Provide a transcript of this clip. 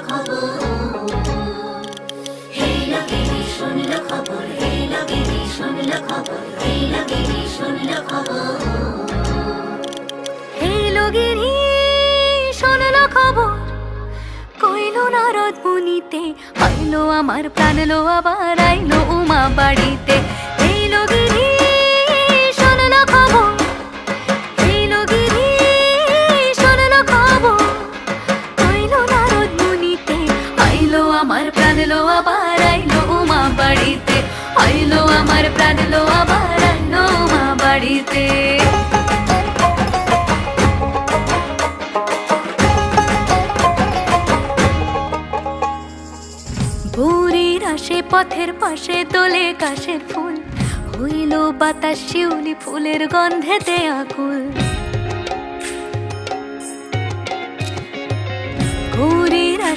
খবর, হে লগিনী শুনল খবর, হে লগিনী শুনল খবর, হে লগিনী শুনল খবর। হে লগিনী শুনল খবর, কইলো নারদ মুনিতে, আইলো আমার প্রাণ লো আবার আইলো উমা বাড়িতে। হে লগিনী শুনল খবর, হে লগিনী শুনল খবর, কইলো নারদ মুনিতে, আইলো আমার প্রাণ লো আবার আইলো উমা বাড়িতে, আইলো আমার প্রাণ লো আবার আইলো উমা বাড়িতে। ভোরের আসে পথের পাশে তোলে কাশের ফুল, হইল বাতাস শিউলি ফুলের গন্ধেতে আকুল।